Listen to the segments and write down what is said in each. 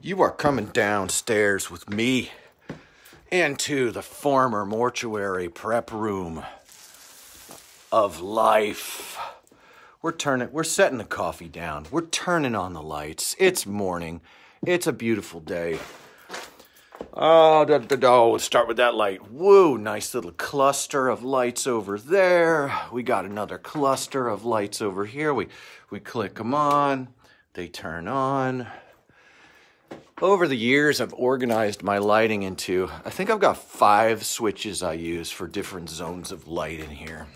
You are coming downstairs with me into the former mortuary prep room of life. We're setting the coffee down. We're turning on the lights. It's morning. It's a beautiful day. Let's start with that light. Woo, nice little cluster of lights over there. We got another cluster of lights over here. We click them on. They turn on. Over the years, I've organized my lighting into, I think I've got 5 switches I use for different zones of light in here.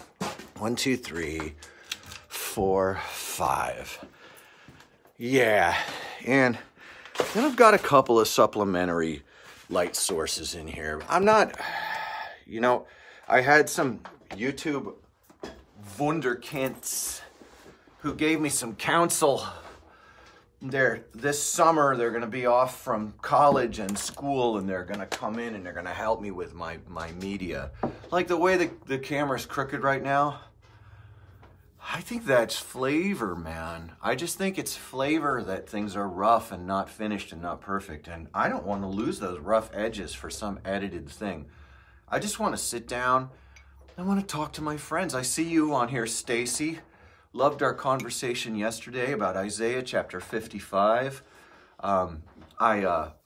1, 2, 3, 4, 5. Yeah, and then I've got a couple of supplementary light sources in here. I'm not, I had some YouTube Wunderkinds who gave me some counsel. This summer, they're going to be off from college and school, and they're going to come in and they're going to help me with my media. Like the way the camera's crooked right now, I think that's flavor, man. I just think it's flavor that things are rough and not finished and not perfect. And I don't want to lose those rough edges for some edited thing. I just want to sit down. I want to talk to my friends. I see you on here, Stacy. Loved our conversation yesterday about Isaiah chapter 55. I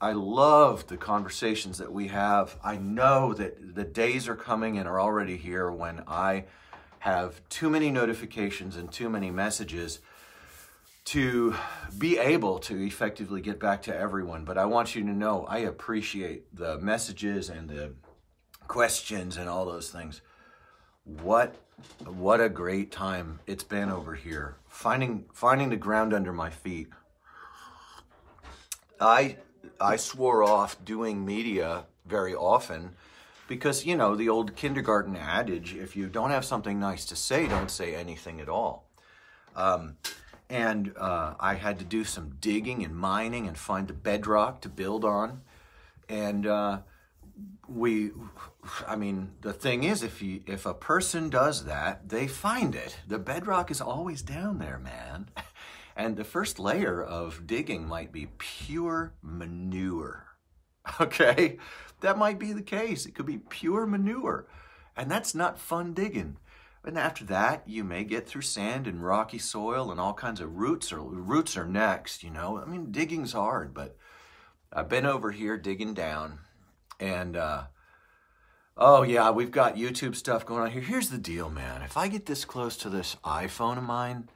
love the conversations that we have. I know that the days are coming and are already here when I have too many notifications and too many messages to be able to effectively get back to everyone. But I want you to know I appreciate the messages and the questions and all those things. What a great time it's been over here. Finding the ground under my feet. I swore off doing media very often because, the old kindergarten adage, if you don't have something nice to say, don't say anything at all. And I had to do some digging and mining and find the bedrock to build on. And the thing is, if a person does that, they find it. The bedrock is always down there, man. And the first layer of digging might be pure manure. Okay? That might be the case. It could be pure manure. And that's not fun digging. And after that, you may get through sand and rocky soil and all kinds of roots. Or roots are next, digging's hard, but I've been over here digging down. And, we've got YouTube stuff going on here. Here's the deal, man. If I get this close to this iPhone of mine,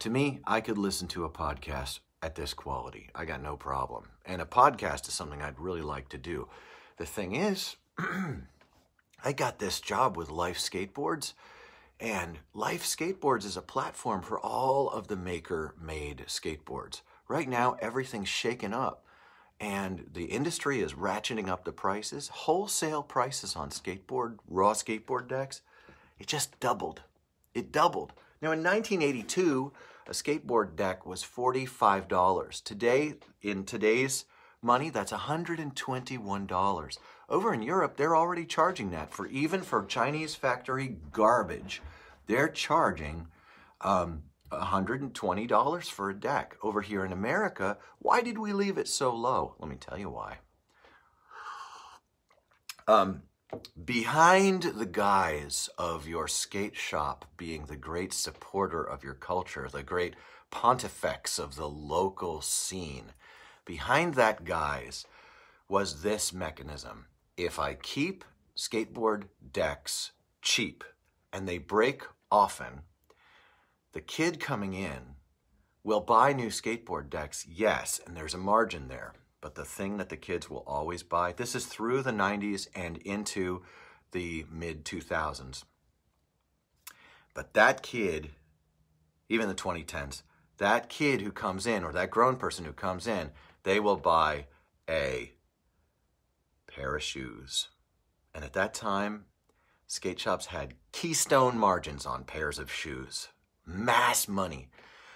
to me, I could listen to a podcast at this quality. I got no problem. And a podcast is something I'd really like to do. The thing is, I got this job with Life Skateboards, and Life Skateboards is a platform for all of the maker-made skateboards. Right now, everything's shaken up. And the industry is ratcheting up the prices. Wholesale prices on raw skateboard decks, it just doubled. It doubled. Now in 1982, a skateboard deck was $45. Today, in today's money, that's $121. Over in Europe, they're already charging that even for Chinese factory garbage. They're charging $120 for a deck. Over here in America, why did we leave it so low? Let me tell you why. Behind the guise of your skate shop being the great supporter of your culture, the great pontifex of the local scene, behind that guise was this mechanism. If I keep skateboard decks cheap and they break often, the kid coming in will buy new skateboard decks, yes, and there's a margin there. But the thing that the kids will always buy, this is through the 90s and into the mid-2000s. But that kid, even the 2010s, that kid who comes in, or that grown person who comes in, they will buy a pair of shoes. And at that time, skate shops had keystone margins on pairs of shoes. Mass money.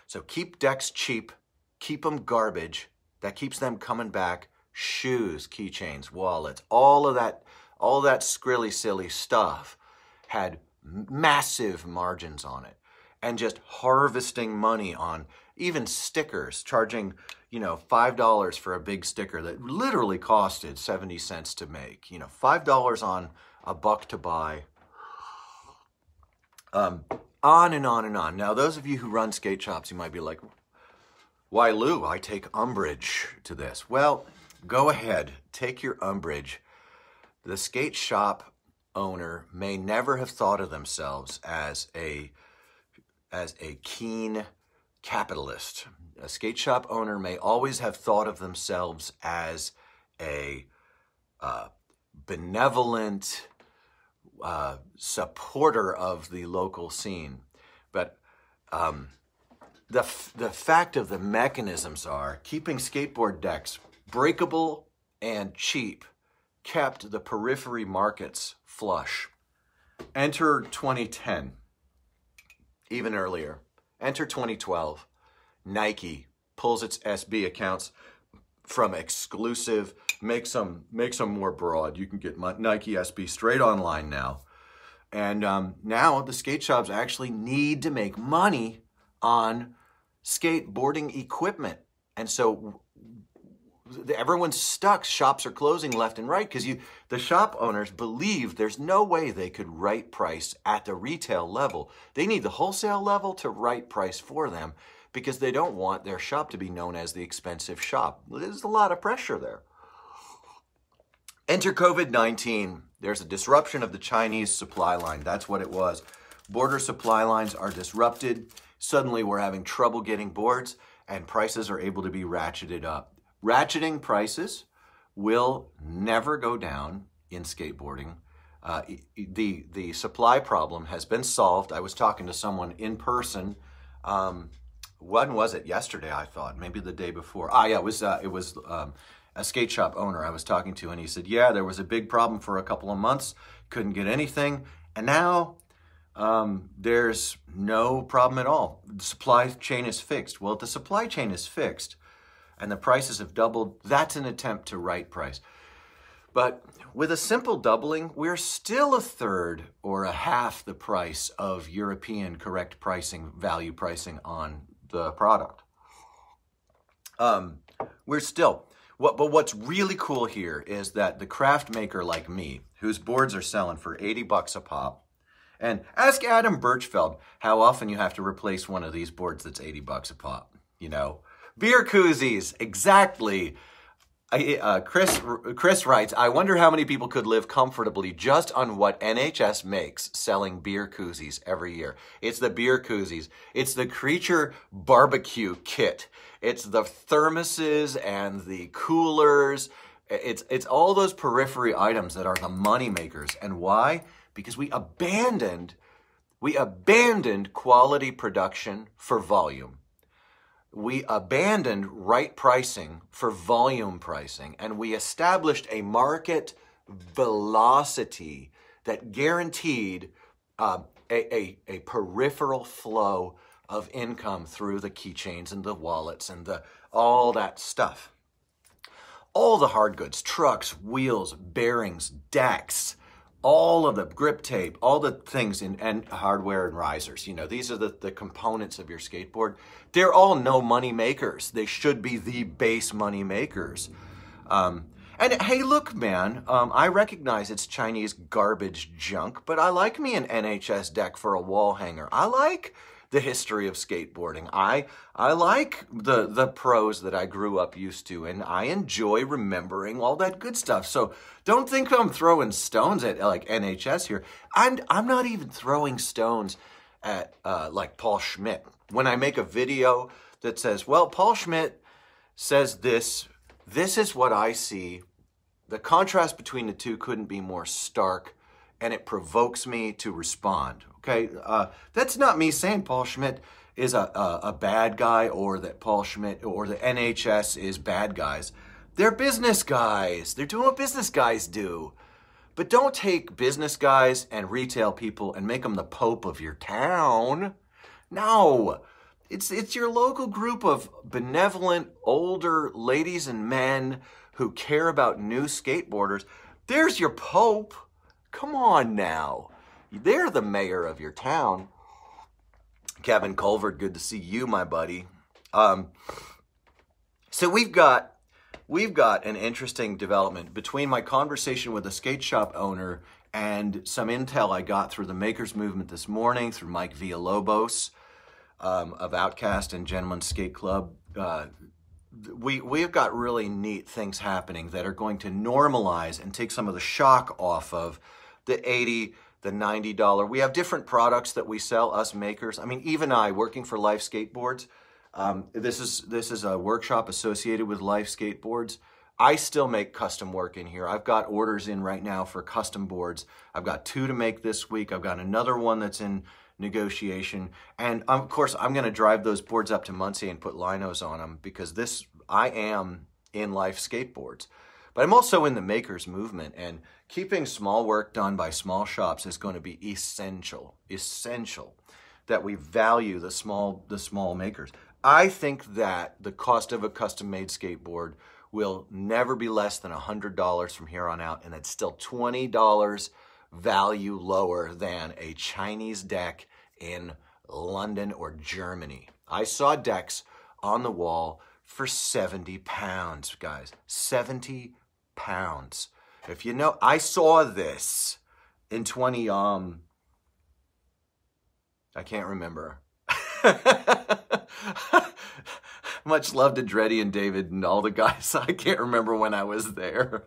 So keep decks cheap, keep them garbage. That keeps them coming back. Shoes, keychains, wallets, all of that skrilly silly stuff had massive margins on it. and just harvesting money on even stickers, charging, $5 for a big sticker that literally costed 70 cents to make, $5 on a buck to buy. On and on and on. Now, those of you who run skate shops, you might be like, why, Lou, I take umbrage to this. Well, go ahead, take your umbrage. The skate shop owner may never have thought of themselves as a keen capitalist. A skate shop owner may always have thought of themselves as a benevolent supporter of the local scene. But the fact of the mechanisms are keeping skateboard decks breakable and cheap kept the periphery markets flush. Enter 2010, even earlier. Enter 2012. Nike pulls its SB accounts from exclusive, makes them more broad. You can get Nike SB straight online now. And now the skate shops actually need to make money on skateboarding equipment. And so everyone's stuck. Shops are closing left and right because the shop owners believe there's no way they could right price at the retail level. They need the wholesale level to right price for them because they don't want their shop to be known as the expensive shop. There's a lot of pressure there. Enter COVID-19. There's a disruption of the Chinese supply line. That's what it was. Border supply lines are disrupted. Suddenly we're having trouble getting boards and prices are able to be ratcheted up. Ratcheting prices will never go down in skateboarding. The supply problem has been solved. I was talking to someone in person. When was it? Yesterday, I thought. Maybe the day before. Yeah, it was a skate shop owner I was talking to, and he said, yeah, there was a big problem for a couple of months. Couldn't get anything. And now there's no problem at all. The supply chain is fixed. Well, if the supply chain is fixed, and the prices have doubled, that's an attempt to right price. But with a simple doubling, we're still a third or a half the price of European correct pricing, value pricing on the product. We're still, but what's really cool here is that the craft maker like me, whose boards are selling for 80 bucks a pop, and ask Adam Birchfeld how often you have to replace one of these boards that's 80 bucks a pop, Beer koozies, exactly. Chris writes, I wonder how many people could live comfortably just on what NHS makes selling beer koozies every year. It's the beer koozies. It's the Creature barbecue kit. It's the thermoses and the coolers. It's all those periphery items that are the money makers. And why? Because we abandoned quality production for volume. We abandoned right pricing for volume pricing, and we established a market velocity that guaranteed a peripheral flow of income through the keychains and the wallets and all that stuff. All the hard goods, trucks, wheels, bearings, decks, all of the grip tape, all the things and hardware and risers. These are the components of your skateboard. They're all no money makers. They should be the base money makers. And hey, look, man, I recognize it's Chinese garbage junk, but I like me an NHS deck for a wall hanger. I like the history of skateboarding. I like the pros that I grew up used to, and I enjoy remembering all that good stuff. So don't think I'm throwing stones at like NHS here. I'm not even throwing stones at like Paul Schmidt. When I make a video that says, well, Paul Schmidt says this is what I see. The contrast between the two couldn't be more stark, and it provokes me to respond. Okay, that's not me saying Paul Schmidt is a bad guy or that Paul Schmidt or the NHS is bad guys. They're business guys. They're doing what business guys do. But don't take business guys and retail people and make them the pope of your town. No, it's your local group of benevolent older ladies and men who care about new skateboarders. There's your pope. Come on now. They're the mayor of your town. Kevin Colvert, good to see you, my buddy. So we've got an interesting development between my conversation with a skate shop owner and some intel I got through the Makers Movement this morning through Mike Villalobos of Outcast and Gentleman's Skate Club. We've got really neat things happening that are going to normalize and take some of the shock off of the $80, the $90. We have different products that we sell, us makers. I mean, even I, working for Life Skateboards, this is a workshop associated with Life Skateboards. I still make custom work in here. I've got orders in right now for custom boards. I've got 2 to make this week. I've got another one that's in negotiation. And of course, I'm going to drive those boards up to Muncie and put linos on them because I am in Life Skateboards. But I'm also in the Makers Movement, and keeping small work done by small shops is going to be essential that we value the small makers. I think that the cost of a custom-made skateboard will never be less than $100 from here on out, and it's still $20 value lower than a Chinese deck in London or Germany. I saw decks on the wall for 70 pounds, guys. 70 pounds. If you know, I saw this in I can't remember. Much love to Dreddy and David and all the guys. I can't remember when I was there.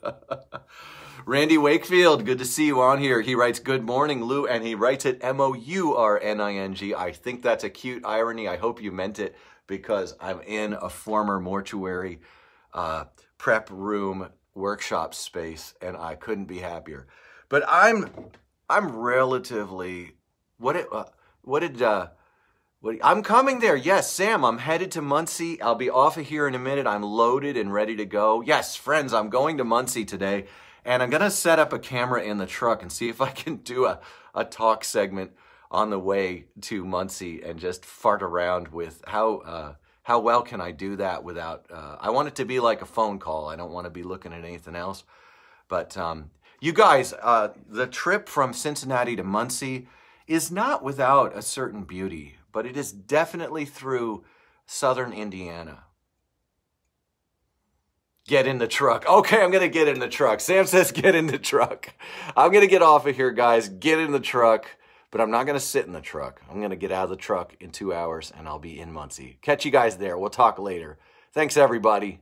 Randy Wakefield, good to see you on here. He writes, good morning, Lou, and he writes it M-O-U-R-N-I-N-G. I think that's a cute irony. I hope you meant it because I'm in a former mortuary prep room workshop space, and I couldn't be happier. But I'm relatively, I'm coming there. Yes, Sam, I'm headed to Muncie. I'll be off of here in a minute. I'm loaded and ready to go. Yes, friends, I'm going to Muncie today, and I'm going to set up a camera in the truck and see if I can do a talk segment on the way to Muncie and just fart around with how well can I do that without, I want it to be like a phone call. I don't want to be looking at anything else. But you guys, the trip from Cincinnati to Muncie is not without a certain beauty, but it is definitely through southern Indiana. Get in the truck. Okay, I'm going to get in the truck. Sam says get in the truck. I'm going to get off of here, guys. Get in the truck, but I'm not going to sit in the truck. I'm going to get out of the truck in 2 hours, and I'll be in Muncie. Catch you guys there. We'll talk later. Thanks, everybody.